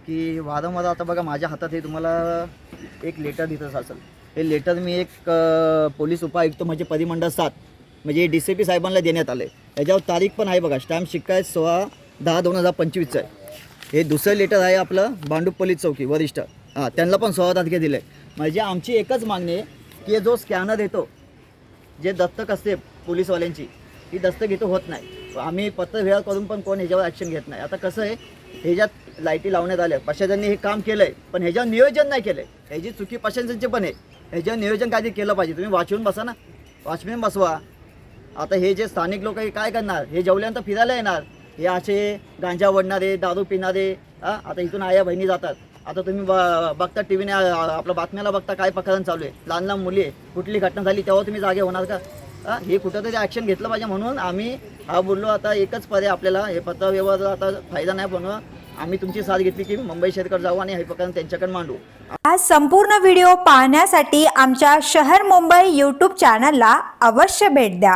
की वारंवार आता बघा माझ्या हातात हे तुम्हाला एक लेटर दिसत असेल. हे लेटर मी एक पोलीस उपायुक्त म्हणजे परिमंडळ 7 म्हणजे DCP साहेबांना देण्यात आलं आहे. याच्यावर तारीख पण आहे बघा, स्टॅम्प शिक्का आहे 16/10/2025 आहे. हे दुसरं लेटर आहे आपलं भांडूप पोलीस चौकी वरिष्ठ, त्यांना पण 16 तारखे दिलं आहे. म्हणजे आमची एकच मागणी आहे की जो स्कॅनर येतो, जे दस्तक असते पोलीसवाल्यांची, ही दस्तक इथं होत नाही. आम्ही पत्रव्यवहार करून पण कोण ह्याच्यावर ॲक्शन घेत नाही. आता कसं आहे, ह्याच्यात लाईटी लावण्यात आल्या, प्रशासनाने हे काम केलं आहे, पण ह्याच्यावर नियोजन नाही केलं आहे. ह्याची चुकी प्रशासनाची पण आहे. ह्याच्यावर नियोजन काहीतरी केलं पाहिजे. तुम्ही वाचवून बसा ना, वॉचमॅन बसवा. आता हे जे स्थानिक लोक हे काय करणार, हे जेवल्यानंतर फिरायला येणार, हे असे गांजा ओढणारे, दारू पिणारे. आता इथून आया बहिणी जातात. आता तुम्ही बघता टी व्हीने आपलं बातम्याला बघता काय प्रकरण चालू आहे. लहान लहान मुली, कुठली घटना झाली तेव्हा तुम्ही जागे होणार का? हे कुठंतरी ॲक्शन घेतलं पाहिजे. म्हणून आम्ही बोललो आता एकच पर्याय आपल्याला, हे पत्रव्यवहार आता फायदा नाही, पण आम्ही तुमची साथ घेतली की मुंबई शहरकडे जाऊ आणि हे प्रकरण त्यांच्याकडे मांडू. हा संपूर्ण व्हिडिओ पाहण्यासाठी आमच्या शहर मुंबई YouTube चॅनलला अवश्य भेट द्या.